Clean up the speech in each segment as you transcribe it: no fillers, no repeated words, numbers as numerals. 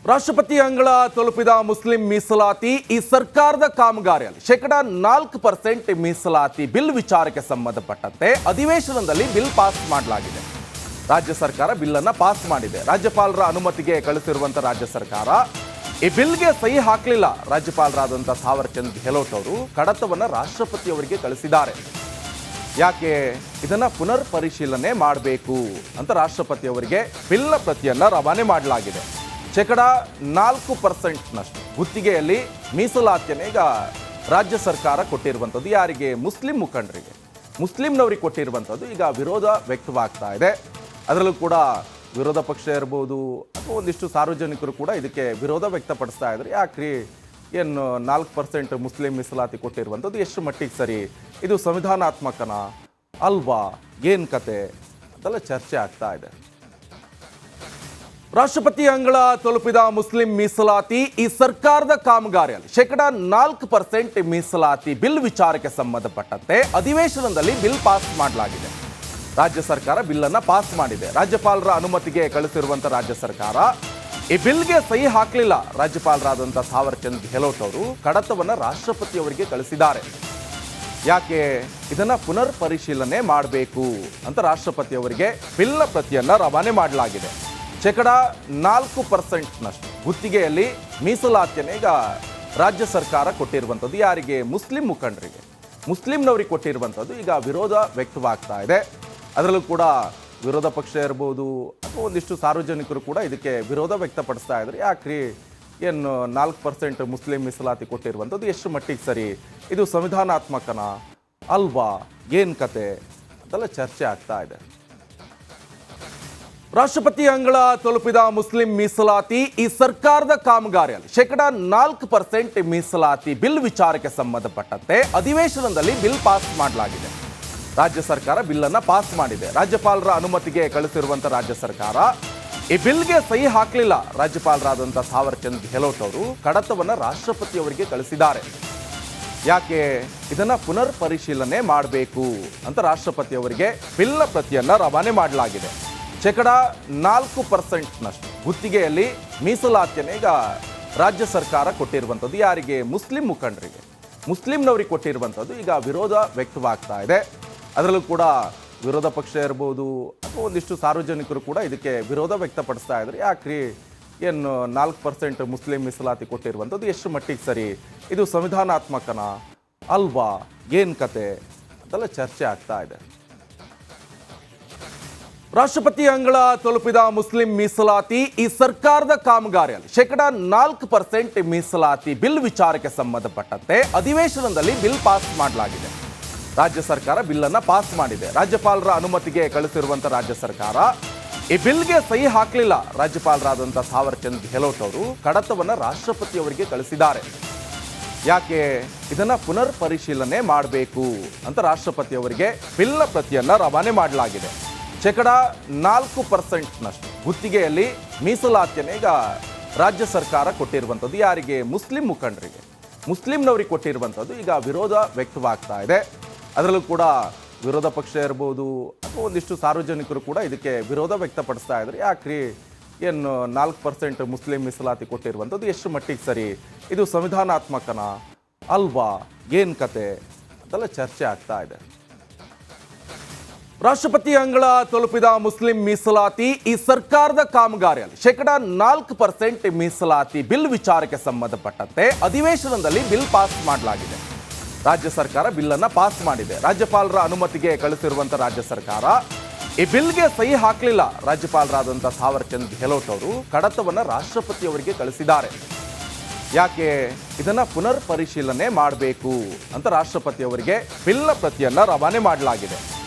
ರಾಷ್ಟ್ರಪತಿ ಅಂಗಳ ತಲುಪಿದ ಮುಸ್ಲಿಂ ಮೀಸಲಾತಿ ಈ ಸರ್ಕಾರದ ಕಾಮಗಾರಿಯಲ್ಲಿ 4% ಮೀಸಲಾತಿ ಬಿಲ್ ವಿಚಾರಕ್ಕೆ ಸಂಬಂಧಪಟ್ಟಂತೆ ಅಧಿವೇಶನದಲ್ಲಿ ಬಿಲ್ ಪಾಸ್ ಮಾಡಲಾಗಿದೆ. ರಾಜ್ಯ ಸರ್ಕಾರ ಬಿಲ್ ಅನ್ನು ಪಾಸ್ ಮಾಡಿದೆ. ರಾಜ್ಯಪಾಲರ ಅನುಮತಿಗೆ ಕಳಿಸಿರುವಂತ ರಾಜ್ಯ ಸರ್ಕಾರ ಈ ಬಿಲ್ಗೆ ಸಹಿ ಹಾಕಲಿಲ್ಲ. ರಾಜ್ಯಪಾಲರಾದಂಥ ಥಾವರ್ಚಂದ್ ಗೆಹ್ಲೋಟ್ ಅವರು ಕಡತವನ್ನು ರಾಷ್ಟ್ರಪತಿ ಅವರಿಗೆ ಕಳಿಸಿದ್ದಾರೆ. ಯಾಕೆ ಇದನ್ನ ಪುನರ್ ಪರಿಶೀಲನೆ ಮಾಡಬೇಕು ಅಂತ ರಾಷ್ಟ್ರಪತಿ ಅವರಿಗೆ ಬಿಲ್ನ ಪ್ರತಿಯನ್ನ ರವಾನೆ ಮಾಡಲಾಗಿದೆ. 4%ನಷ್ಟು ಗುತ್ತಿಗೆಯಲ್ಲಿ ಮೀಸಲಾತಿಯನ್ನು ಈಗ ರಾಜ್ಯ ಸರ್ಕಾರ ಕೊಟ್ಟಿರುವಂಥದ್ದು. ಯಾರಿಗೆ? ಮುಸ್ಲಿಂ ಮುಖಂಡರಿಗೆ, ಮುಸ್ಲಿಂನವರಿಗೆ ಕೊಟ್ಟಿರುವಂಥದ್ದು. ಈಗ ವಿರೋಧ ವ್ಯಕ್ತವಾಗ್ತಾ ಇದೆ. ಅದರಲ್ಲೂ ಕೂಡ ವಿರೋಧ ಪಕ್ಷ ಇರ್ಬೋದು ಅಥವಾ ಒಂದಿಷ್ಟು ಸಾರ್ವಜನಿಕರು ಕೂಡ ಇದಕ್ಕೆ ವಿರೋಧ ವ್ಯಕ್ತಪಡಿಸ್ತಾ ಇದ್ದಾರೆ. ಯಾಕ್ರಿ ಏನು 4% ಮುಸ್ಲಿಂ ಮೀಸಲಾತಿ ಕೊಟ್ಟಿರುವಂಥದ್ದು ಎಷ್ಟು ಮಟ್ಟಿಗೆ ಸರಿ? ಇದು ಸಂವಿಧಾನಾತ್ಮಕನ ಅಲ್ವಾ? ಏನು ಕತೆ ಅಂತೆಲ್ಲ ಚರ್ಚೆ ಆಗ್ತಾ ಇದೆ. ರಾಷ್ಟ್ರಪತಿ ಅಂಗಳ ತಲುಪಿದ ಮುಸ್ಲಿಂ ಮೀಸಲಾತಿ ಈ ಸರ್ಕಾರದ ಕಾಮಗಾರಿಯಲ್ಲಿ 4% ಮೀಸಲಾತಿ ಬಿಲ್ ವಿಚಾರಕ್ಕೆ ಸಂಬಂಧಪಟ್ಟಂತೆ ಅಧಿವೇಶನದಲ್ಲಿ ಬಿಲ್ ಪಾಸ್ ಮಾಡಲಾಗಿದೆ. ರಾಜ್ಯ ಸರ್ಕಾರ ಬಿಲ್ ಅನ್ನು ಪಾಸ್ ಮಾಡಿದೆ. ರಾಜ್ಯಪಾಲರ ಅನುಮತಿಗೆ ಕಳಿಸಿರುವಂತ ರಾಜ್ಯ ಸರ್ಕಾರ ಈ ಬಿಲ್ಗೆ ಸಹಿ ಹಾಕಲಿಲ್ಲ. ರಾಜ್ಯಪಾಲರಾದಂಥ ಥಾವರ್ಚಂದ್ ಗೆಹ್ಲೋಟ್ ಅವರು ಕಡತವನ್ನು ರಾಷ್ಟ್ರಪತಿ ಅವರಿಗೆ ಕಳಿಸಿದ್ದಾರೆ. ಯಾಕೆ ಇದನ್ನ ಪುನರ್ ಪರಿಶೀಲನೆ ಮಾಡಬೇಕು ಅಂತ ರಾಷ್ಟ್ರಪತಿ ಅವರಿಗೆ ಬಿಲ್ನ ಪ್ರತಿಯನ್ನ ರವಾನೆ ಮಾಡಲಾಗಿದೆ. 4%ನಷ್ಟು ಗುತ್ತಿಗೆಯಲ್ಲಿ ಮೀಸಲಾತಿಯನ್ನು ಈಗ ರಾಜ್ಯ ಸರ್ಕಾರ ಕೊಟ್ಟಿರುವಂಥದ್ದು. ಯಾರಿಗೆ? ಮುಸ್ಲಿಂ ಮುಖಂಡರಿಗೆ, ಮುಸ್ಲಿಂನವರಿಗೆ ಕೊಟ್ಟಿರುವಂಥದ್ದು. ಈಗ ವಿರೋಧ ವ್ಯಕ್ತವಾಗ್ತಾ ಇದೆ. ಅದರಲ್ಲೂ ಕೂಡ ವಿರೋಧ ಪಕ್ಷ ಇರ್ಬೋದು ಅಥವಾ ಒಂದಿಷ್ಟು ಸಾರ್ವಜನಿಕರು ಕೂಡ ಇದಕ್ಕೆ ವಿರೋಧ ವ್ಯಕ್ತಪಡಿಸ್ತಾ ಇದ್ದಾರೆ. ಯಾಕ್ರಿ ಏನು 4% ಮುಸ್ಲಿಂ ಮೀಸಲಾತಿ ಕೊಟ್ಟಿರುವಂಥದ್ದು ಎಷ್ಟು ಮಟ್ಟಿಗೆ ಸರಿ? ಇದು ಸಂವಿಧಾನಾತ್ಮಕನ ಅಲ್ವಾ? ಏನು ಕತೆ ಅಂತೆಲ್ಲ ಚರ್ಚೆ ಆಗ್ತಾ ಇದೆ. ರಾಷ್ಟ್ರಪತಿ ಅಂಗಳ ತಲುಪಿದ ಮುಸ್ಲಿಂ ಮೀಸಲಾತಿ ಈ ಸರ್ಕಾರದ ಕಾಮಗಾರಿಯಲ್ಲಿ 4% ಮೀಸಲಾತಿ ಬಿಲ್ ವಿಚಾರಕ್ಕೆ ಸಂಬಂಧಪಟ್ಟಂತೆ ಅಧಿವೇಶನದಲ್ಲಿ ಬಿಲ್ ಪಾಸ್ ಮಾಡಲಾಗಿದೆ. ರಾಜ್ಯ ಸರ್ಕಾರ ಬಿಲ್ ಅನ್ನು ಪಾಸ್ ಮಾಡಿದೆ. ರಾಜ್ಯಪಾಲರ ಅನುಮತಿಗೆ ಕಳಿಸಿರುವಂತ ರಾಜ್ಯ ಸರ್ಕಾರ ಈ ಬಿಲ್ಗೆ ಸಹಿ ಹಾಕಲಿಲ್ಲ. ರಾಜ್ಯಪಾಲರಾದಂಥ ಥಾವರ್ಚಂದ್ ಗೆಹ್ಲೋಟ್ ಅವರು ಕಡತವನ್ನು ರಾಷ್ಟ್ರಪತಿ ಅವರಿಗೆ ಕಳಿಸಿದ್ದಾರೆ. ಯಾಕೆ ಇದನ್ನ ಪುನರ್ ಪರಿಶೀಲನೆ ಮಾಡಬೇಕು ಅಂತ ರಾಷ್ಟ್ರಪತಿ ಅವರಿಗೆ ಬಿಲ್ನ ಪ್ರತಿಯನ್ನ ರವಾನೆ ಮಾಡಲಾಗಿದೆ. 4%ನಷ್ಟು ಗುತ್ತಿಗೆಯಲ್ಲಿ ಮೀಸಲಾತಿಯನ್ನು ಈಗ ರಾಜ್ಯ ಸರ್ಕಾರ ಕೊಟ್ಟಿರುವಂಥದ್ದು. ಯಾರಿಗೆ? ಮುಸ್ಲಿಂ ಮುಖಂಡರಿಗೆ, ಮುಸ್ಲಿಂನವರಿಗೆ ಕೊಟ್ಟಿರುವಂಥದ್ದು. ಈಗ ವಿರೋಧ ವ್ಯಕ್ತವಾಗ್ತಾ ಇದೆ. ಅದರಲ್ಲೂ ಕೂಡ ವಿರೋಧ ಪಕ್ಷ ಇರ್ಬೋದು ಅಥವಾ ಒಂದಿಷ್ಟು ಸಾರ್ವಜನಿಕರು ಕೂಡ ಇದಕ್ಕೆ ವಿರೋಧ ವ್ಯಕ್ತಪಡಿಸ್ತಾ ಇದ್ದಾರೆ. ಯಾಕ್ರಿ ಏನು 4% ಮುಸ್ಲಿಂ ಮೀಸಲಾತಿ ಕೊಟ್ಟಿರುವಂಥದ್ದು ಎಷ್ಟು ಮಟ್ಟಿಗೆ ಸರಿ? ಇದು ಸಂವಿಧಾನಾತ್ಮಕನ ಅಲ್ವಾ? ಏನು ಕತೆ ಅಂತೆಲ್ಲ ಚರ್ಚೆ ಆಗ್ತಾ ಇದೆ. ರಾಷ್ಟ್ರಪತಿ ಅಂಗಳ ತಲುಪಿದ ಮುಸ್ಲಿಂ ಮೀಸಲಾತಿ ಈ ಸರ್ಕಾರದ ಕಾಮಗಾರಿಯಲ್ಲಿ 4% ಮೀಸಲಾತಿ ಬಿಲ್ ವಿಚಾರಕ್ಕೆ ಸಂಬಂಧಪಟ್ಟಂತೆ ಅಧಿವೇಶನದಲ್ಲಿ ಬಿಲ್ ಪಾಸ್ ಮಾಡಲಾಗಿದೆ. ರಾಜ್ಯ ಸರ್ಕಾರ ಬಿಲ್ ಅನ್ನು ಪಾಸ್ ಮಾಡಿದೆ. ರಾಜ್ಯಪಾಲರ ಅನುಮತಿಗೆ ಕಳಿಸಿರುವಂತ ರಾಜ್ಯ ಸರ್ಕಾರ ಈ ಬಿಲ್ಗೆ ಸಹಿ ಹಾಕಲಿಲ್ಲ. ರಾಜ್ಯಪಾಲರಾದಂಥ ಥಾವರ್ಚಂದ್ ಗೆಹ್ಲೋಟ್ ಅವರು ಕಡತವನ್ನು ರಾಷ್ಟ್ರಪತಿ ಅವರಿಗೆ ಕಳಿಸಿದ್ದಾರೆ. ಯಾಕೆ ಇದನ್ನ ಪುನರ್ ಪರಿಶೀಲನೆ ಮಾಡಬೇಕು ಅಂತ ರಾಷ್ಟ್ರಪತಿ ಅವರಿಗೆ ಬಿಲ್ನ ಪ್ರತಿಯನ್ನ ರವಾನೆ ಮಾಡಲಾಗಿದೆ. 4%ನಷ್ಟು ಗುತ್ತಿಗೆಯಲ್ಲಿ ಮೀಸಲಾತಿಯನ್ನು ಈಗ ರಾಜ್ಯ ಸರ್ಕಾರ ಕೊಟ್ಟಿರುವಂಥದ್ದು. ಯಾರಿಗೆ? ಮುಸ್ಲಿಂ ಮುಖಂಡರಿಗೆ, ಮುಸ್ಲಿಂನವರಿಗೆ ಕೊಟ್ಟಿರುವಂಥದ್ದು. ಈಗ ವಿರೋಧ ವ್ಯಕ್ತವಾಗ್ತಾ ಇದೆ. ಅದರಲ್ಲೂ ಕೂಡ ವಿರೋಧ ಪಕ್ಷ ಇರ್ಬೋದು ಅಥವಾ ಒಂದಿಷ್ಟು ಸಾರ್ವಜನಿಕರು ಕೂಡ ಇದಕ್ಕೆ ವಿರೋಧ ವ್ಯಕ್ತಪಡಿಸ್ತಾ ಇದ್ದಾರೆ. ಯಾಕ್ರಿ ಏನು 4% ಮುಸ್ಲಿಂ ಮೀಸಲಾತಿ ಕೊಟ್ಟಿರುವಂಥದ್ದು ಎಷ್ಟು ಮಟ್ಟಿಗೆ ಸರಿ? ಇದು ಸಂವಿಧಾನಾತ್ಮಕನ ಅಲ್ವಾ? ಏನು ಕತೆ ಅಂತೆಲ್ಲ ಚರ್ಚೆ ಆಗ್ತಾ ಇದೆ. ರಾಷ್ಟ್ರಪತಿ ಅಂಗಳ ತಲುಪಿದ ಮುಸ್ಲಿಂ ಮೀಸಲಾತಿ ಈ ಸರ್ಕಾರದ ಕಾಮಗಾರಿಯಲ್ಲಿ 4% ಮೀಸಲಾತಿ ಬಿಲ್ ವಿಚಾರಕ್ಕೆ ಸಂಬಂಧಪಟ್ಟಂತೆ ಅಧಿವೇಶನದಲ್ಲಿ ಬಿಲ್ ಪಾಸ್ ಮಾಡಲಾಗಿದೆ. ರಾಜ್ಯ ಸರ್ಕಾರ ಬಿಲ್ ಅನ್ನು ಪಾಸ್ ಮಾಡಿದೆ. ರಾಜ್ಯಪಾಲರ ಅನುಮತಿಗೆ ಕಳಿಸಿರುವಂತ ರಾಜ್ಯ ಸರ್ಕಾರ ಈ ಬಿಲ್ಗೆ ಸಹಿ ಹಾಕಲಿಲ್ಲ. ರಾಜ್ಯಪಾಲರಾದಂಥ ಥಾವರ್ಚಂದ್ ಗೆಹ್ಲೋಟ್ ಅವರು ಕಡತವನ್ನು ರಾಷ್ಟ್ರಪತಿ ಅವರಿಗೆ ಕಳಿಸಿದ್ದಾರೆ. ಯಾಕೆ ಇದನ್ನ ಪುನರ್ ಪರಿಶೀಲನೆ ಮಾಡಬೇಕು ಅಂತ ರಾಷ್ಟ್ರಪತಿ ಅವರಿಗೆ ಬಿಲ್ನ ಪ್ರತಿಯನ್ನ ರವಾನೆ ಮಾಡಲಾಗಿದೆ.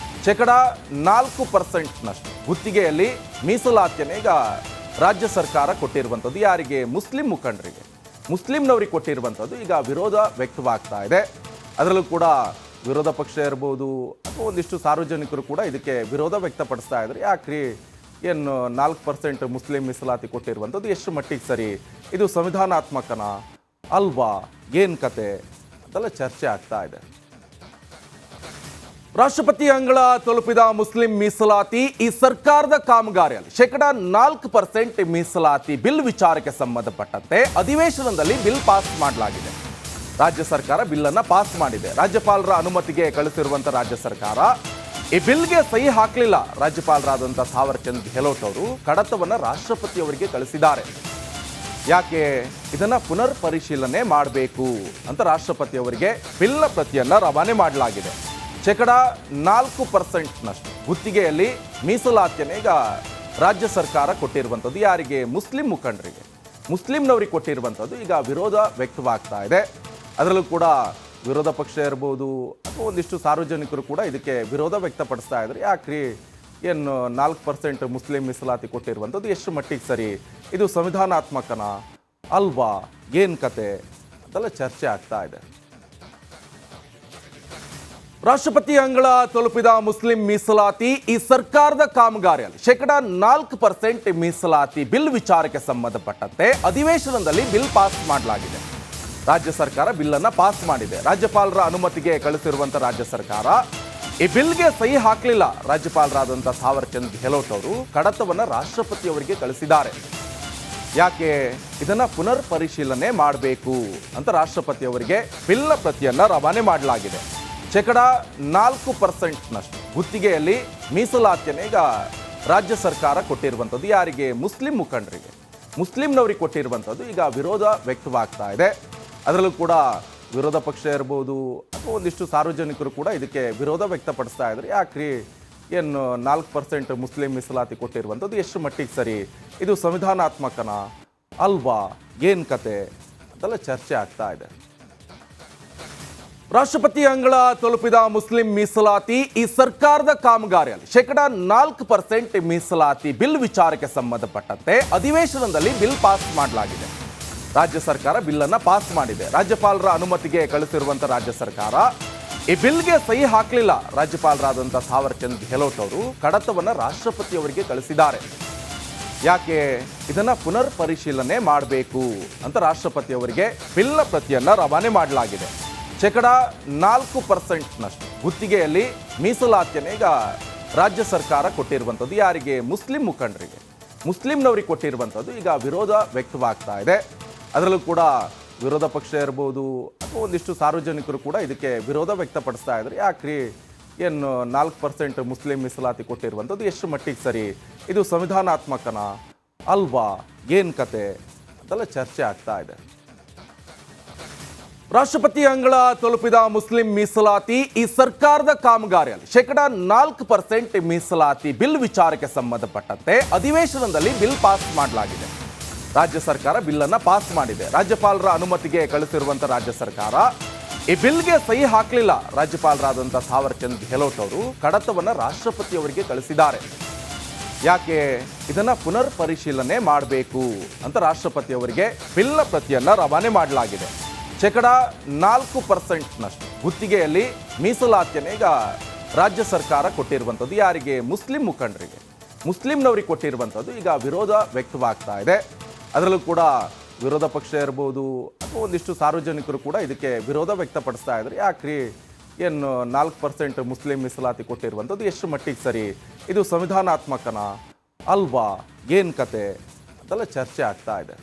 4%ನಷ್ಟು ಗುತ್ತಿಗೆಯಲ್ಲಿ ಮೀಸಲಾತಿಯನ್ನು ಈಗ ರಾಜ್ಯ ಸರ್ಕಾರ ಕೊಟ್ಟಿರುವಂಥದ್ದು. ಯಾರಿಗೆ? ಮುಸ್ಲಿಂ ಮುಖಂಡರಿಗೆ, ಮುಸ್ಲಿಂನವರಿಗೆ ಕೊಟ್ಟಿರುವಂಥದ್ದು. ಈಗ ವಿರೋಧ ವ್ಯಕ್ತವಾಗ್ತಾ ಇದೆ. ಅದರಲ್ಲೂ ಕೂಡ ವಿರೋಧ ಪಕ್ಷ ಇರ್ಬೋದು ಅಥವಾ ಒಂದಿಷ್ಟು ಸಾರ್ವಜನಿಕರು ಕೂಡ ಇದಕ್ಕೆ ವಿರೋಧ ವ್ಯಕ್ತಪಡಿಸ್ತಾ ಇದ್ದಾರೆ. ಯಾಕ್ರಿ ಏನು 4% ಮುಸ್ಲಿಂ ಮೀಸಲಾತಿ ಕೊಟ್ಟಿರುವಂಥದ್ದು ಎಷ್ಟು ಮಟ್ಟಿಗೆ ಸರಿ? ಇದು ಸಂವಿಧಾನಾತ್ಮಕನ ಅಲ್ವಾ? ಏನು ಕತೆ ಅಂತೆಲ್ಲ ಚರ್ಚೆ ಆಗ್ತಾ ಇದೆ. ರಾಷ್ಟ್ರಪತಿ ಅಂಗಳ ತಲುಪಿದ ಮುಸ್ಲಿಂ ಮೀಸಲಾತಿ ಈ ಸರ್ಕಾರದ ಕಾಮಗಾರಿಯಲ್ಲಿ 4% ಮೀಸಲಾತಿ ಬಿಲ್ ವಿಚಾರಕ್ಕೆ ಸಂಬಂಧಪಟ್ಟಂತೆ ಅಧಿವೇಶನದಲ್ಲಿ ಬಿಲ್ ಪಾಸ್ ಮಾಡಲಾಗಿದೆ. ರಾಜ್ಯ ಸರ್ಕಾರ ಬಿಲ್ ಅನ್ನು ಪಾಸ್ ಮಾಡಿದೆ. ರಾಜ್ಯಪಾಲರ ಅನುಮತಿಗೆ ಕಳಿಸಿರುವಂತಹ ರಾಜ್ಯ ಸರ್ಕಾರ ಈ ಬಿಲ್ಗೆ ಸಹಿ ಹಾಕಲಿಲ್ಲ. ರಾಜ್ಯಪಾಲರಾದಂತಹ ಥಾವರ್ ಚಂದ್ ಗೆಹ್ಲೋಟ್ ಅವರು ಕಡತವನ್ನು ರಾಷ್ಟ್ರಪತಿಯವರಿಗೆ ಕಳಿಸಿದ್ದಾರೆ. ಯಾಕೆ ಇದನ್ನ ಪುನರ್ ಪರಿಶೀಲನೆ ಮಾಡಬೇಕು ಅಂತ ರಾಷ್ಟ್ರಪತಿಯವರಿಗೆ ಬಿಲ್ನ ಪ್ರತಿಯನ್ನ ರವಾನೆ ಮಾಡಲಾಗಿದೆ. 4%ನಷ್ಟು ಗುತ್ತಿಗೆಯಲ್ಲಿ ಮೀಸಲಾತಿಯನ್ನು ಈಗ ರಾಜ್ಯ ಸರ್ಕಾರ ಕೊಟ್ಟಿರುವಂಥದ್ದು. ಯಾರಿಗೆ? ಮುಸ್ಲಿಂ ಮುಖಂಡರಿಗೆ, ಮುಸ್ಲಿಂನವರಿಗೆ ಕೊಟ್ಟಿರುವಂಥದ್ದು. ಈಗ ವಿರೋಧ ವ್ಯಕ್ತವಾಗ್ತಾ ಇದೆ. ಅದರಲ್ಲೂ ಕೂಡ ವಿರೋಧ ಪಕ್ಷ ಇರ್ಬೋದು ಅಥವಾ ಒಂದಿಷ್ಟು ಸಾರ್ವಜನಿಕರು ಕೂಡ ಇದಕ್ಕೆ ವಿರೋಧ ವ್ಯಕ್ತಪಡಿಸ್ತಾ ಇದ್ದಾರೆ. ಯಾಕ್ರಿ ಏನು 4% ಮುಸ್ಲಿಂ ಮೀಸಲಾತಿ ಕೊಟ್ಟಿರುವಂಥದ್ದು ಎಷ್ಟು ಮಟ್ಟಿಗೆ ಸರಿ? ಇದು ಸಂವಿಧಾನಾತ್ಮಕನ ಅಲ್ವಾ? ಏನು ಕತೆ ಅದೆಲ್ಲ ಚರ್ಚೆ ಆಗ್ತಾ ಇದೆ. ರಾಷ್ಟ್ರಪತಿ ಅಂಗಳ ತಲುಪಿದ ಮುಸ್ಲಿಂ ಮೀಸಲಾತಿ ಈ ಸರ್ಕಾರದ ಕಾಮಗಾರಿಯಲ್ಲಿ 4% ಮೀಸಲಾತಿ ಬಿಲ್ ವಿಚಾರಕ್ಕೆ ಸಂಬಂಧಪಟ್ಟಂತೆ ಅಧಿವೇಶನದಲ್ಲಿ ಬಿಲ್ ಪಾಸ್ ಮಾಡಲಾಗಿದೆ. ರಾಜ್ಯ ಸರ್ಕಾರ ಬಿಲ್ ಅನ್ನು ಪಾಸ್ ಮಾಡಿದೆ. ರಾಜ್ಯಪಾಲರ ಅನುಮತಿಗೆ ಕಳಿಸಿರುವಂತಹ ರಾಜ್ಯ ಸರ್ಕಾರ ಈ ಬಿಲ್ಗೆ ಸಹಿ ಹಾಕಲಿಲ್ಲ. ರಾಜ್ಯಪಾಲರಾದಂತಹ ಥಾವರ್ ಚಂದ್ ಗೆಹ್ಲೋಟ್ ಅವರು ಕಡತವನ್ನು ರಾಷ್ಟ್ರಪತಿಯವರಿಗೆ ಕಳಿಸಿದ್ದಾರೆ. ಯಾಕೆ ಇದನ್ನ ಪುನರ್ ಪರಿಶೀಲನೆ ಮಾಡಬೇಕು ಅಂತ ರಾಷ್ಟ್ರಪತಿಯವರಿಗೆ ಬಿಲ್ನ ಪ್ರತಿಯನ್ನ ರವಾನೆ ಮಾಡಲಾಗಿದೆ. 4%ನಷ್ಟು ಗುತ್ತಿಗೆಯಲ್ಲಿ ಮೀಸಲಾತಿಯನ್ನು ಈಗ ರಾಜ್ಯ ಸರ್ಕಾರ ಕೊಟ್ಟಿರುವಂಥದ್ದು. ಯಾರಿಗೆ? ಮುಸ್ಲಿಂ ಮುಖಂಡರಿಗೆ, ಮುಸ್ಲಿಂನವರಿಗೆ ಕೊಟ್ಟಿರುವಂಥದ್ದು. ಈಗ ವಿರೋಧ ವ್ಯಕ್ತವಾಗ್ತಾ ಇದೆ. ಅದರಲ್ಲೂ ಕೂಡ ವಿರೋಧ ಪಕ್ಷ ಇರ್ಬೋದು ಅಥವಾ ಒಂದಿಷ್ಟು ಸಾರ್ವಜನಿಕರು ಕೂಡ ಇದಕ್ಕೆ ವಿರೋಧ ವ್ಯಕ್ತಪಡಿಸ್ತಾ ಇದ್ದಾರೆ. ಯಾಕ್ರಿ ಏನು 4% ಮುಸ್ಲಿಂ ಮೀಸಲಾತಿ ಕೊಟ್ಟಿರುವಂಥದ್ದು ಎಷ್ಟು ಮಟ್ಟಿಗೆ ಸರಿ? ಇದು ಸಂವಿಧಾನಾತ್ಮಕನ ಅಲ್ವಾ? ಏನು ಕತೆ ಅದೆಲ್ಲ ಚರ್ಚೆ ಆಗ್ತಾ ಇದೆ. ರಾಷ್ಟ್ರಪತಿ ಅಂಗಳ ತಲುಪಿದ ಮುಸ್ಲಿಂ ಮೀಸಲಾತಿ ಈ ಸರ್ಕಾರದ ಕಾಮಗಾರಿಯಲ್ಲಿ 4% ಮೀಸಲಾತಿ ಬಿಲ್ ವಿಚಾರಕ್ಕೆ ಸಂಬಂಧಪಟ್ಟಂತೆ ಅಧಿವೇಶನದಲ್ಲಿ ಬಿಲ್ ಪಾಸ್ ಮಾಡಲಾಗಿದೆ. ರಾಜ್ಯ ಸರ್ಕಾರ ಬಿಲ್ ಅನ್ನು ಪಾಸ್ ಮಾಡಿದೆ. ರಾಜ್ಯಪಾಲರ ಅನುಮತಿಗೆ ಕಳಿಸಿರುವಂತಹ ರಾಜ್ಯ ಸರ್ಕಾರ ಈ ಬಿಲ್ಗೆ ಸಹಿ ಹಾಕಲಿಲ್ಲ. ರಾಜ್ಯಪಾಲರಾದಂತಹ ಥಾವರ್ ಚಂದ್ ಗೆಹ್ಲೋಟ್ ಅವರು ಕಡತವನ್ನು ರಾಷ್ಟ್ರಪತಿಯವರಿಗೆ ಕಳಿಸಿದ್ದಾರೆ. ಯಾಕೆ ಇದನ್ನ ಪುನರ್ ಪರಿಶೀಲನೆ ಮಾಡಬೇಕು ಅಂತ ರಾಷ್ಟ್ರಪತಿಯವರಿಗೆ ಬಿಲ್ನ ಪ್ರತಿಯನ್ನ ರವಾನೆ ಮಾಡಲಾಗಿದೆ. 4%ನಷ್ಟು ಗುತ್ತಿಗೆಯಲ್ಲಿ ಮೀಸಲಾತಿಯನ್ನು ಈಗ ರಾಜ್ಯ ಸರ್ಕಾರ ಕೊಟ್ಟಿರುವಂಥದ್ದು. ಯಾರಿಗೆ? ಮುಸ್ಲಿಂ ಮುಖಂಡರಿಗೆ, ಮುಸ್ಲಿಂನವರಿಗೆ ಕೊಟ್ಟಿರುವಂಥದ್ದು. ಈಗ ವಿರೋಧ ವ್ಯಕ್ತವಾಗ್ತಾ ಇದೆ. ಅದರಲ್ಲೂ ಕೂಡ ವಿರೋಧ ಪಕ್ಷ ಇರ್ಬೋದು ಅಥವಾ ಒಂದಿಷ್ಟು ಸಾರ್ವಜನಿಕರು ಕೂಡ ಇದಕ್ಕೆ ವಿರೋಧ ವ್ಯಕ್ತಪಡಿಸ್ತಾ ಇದ್ದಾರೆ. ಯಾಕ್ರಿ ಏನು 4% ಮುಸ್ಲಿಂ ಮೀಸಲಾತಿ ಕೊಟ್ಟಿರುವಂಥದ್ದು ಎಷ್ಟು ಮಟ್ಟಿಗೆ ಸರಿ? ಇದು ಸಂವಿಧಾನಾತ್ಮಕನ ಅಲ್ವಾ? ಏನು ಕತೆ ಅದೆಲ್ಲ ಚರ್ಚೆ ಆಗ್ತಾ ಇದೆ. ರಾಷ್ಟ್ರಪತಿ ಅಂಗಳ ತಲುಪಿದ ಮುಸ್ಲಿಂ ಮೀಸಲಾತಿ ಈ ಸರ್ಕಾರದ ಕಾಮಗಾರಿಯಲ್ಲಿ 4% ಮೀಸಲಾತಿ ಬಿಲ್ ವಿಚಾರಕ್ಕೆ ಸಂಬಂಧಪಟ್ಟಂತೆ ಅಧಿವೇಶನದಲ್ಲಿ ಬಿಲ್ ಪಾಸ್ ಮಾಡಲಾಗಿದೆ. ರಾಜ್ಯ ಸರ್ಕಾರ ಬಿಲ್ ಅನ್ನು ಪಾಸ್ ಮಾಡಿದೆ. ರಾಜ್ಯಪಾಲರ ಅನುಮತಿಗೆ ಕಳಿಸಿರುವಂತಹ ರಾಜ್ಯ ಸರ್ಕಾರ ಈ ಬಿಲ್ಗೆ ಸಹಿ ಹಾಕಲಿಲ್ಲ. ರಾಜ್ಯಪಾಲರಾದಂತಹ ಥಾವರ್ ಚಂದ್ ಗೆಹ್ಲೋಟ್ ಅವರು ಕಡತವನ್ನು ರಾಷ್ಟ್ರಪತಿಯವರಿಗೆ ಕಳಿಸಿದ್ದಾರೆ. ಯಾಕೆ ಇದನ್ನ ಪುನರ್ ಪರಿಶೀಲನೆ ಮಾಡಬೇಕು ಅಂತ ರಾಷ್ಟ್ರಪತಿಯವರಿಗೆ ಬಿಲ್ನ ಪ್ರತಿಯನ್ನ ರವಾನೆ ಮಾಡಲಾಗಿದೆ. 4%ನಷ್ಟು ಗುತ್ತಿಗೆಯಲ್ಲಿ ಮೀಸಲಾತಿಯನ್ನು ಈಗ ರಾಜ್ಯ ಸರ್ಕಾರ ಕೊಟ್ಟಿರುವಂಥದ್ದು. ಯಾರಿಗೆ? ಮುಸ್ಲಿಂ ಮುಖಂಡರಿಗೆ, ಮುಸ್ಲಿಂನವರಿಗೆ ಕೊಟ್ಟಿರುವಂಥದ್ದು. ಈಗ ವಿರೋಧ ವ್ಯಕ್ತವಾಗ್ತಾ ಇದೆ. ಅದರಲ್ಲೂ ಕೂಡ ವಿರೋಧ ಪಕ್ಷ ಇರ್ಬೋದು ಅಥವಾ ಒಂದಿಷ್ಟು ಸಾರ್ವಜನಿಕರು ಕೂಡ ಇದಕ್ಕೆ ವಿರೋಧ ವ್ಯಕ್ತಪಡಿಸ್ತಾ ಇದ್ದಾರೆ. ಯಾಕ್ರಿ ಏನು 4% ಮುಸ್ಲಿಂ ಮೀಸಲಾತಿ ಕೊಟ್ಟಿರುವಂಥದ್ದು ಎಷ್ಟು ಮಟ್ಟಿಗೆ ಸರಿ? ಇದು ಸಂವಿಧಾನಾತ್ಮಕನ ಅಲ್ವಾ? ಏನು ಕತೆ ಅದೆಲ್ಲ ಚರ್ಚೆ ಆಗ್ತಾ ಇದೆ.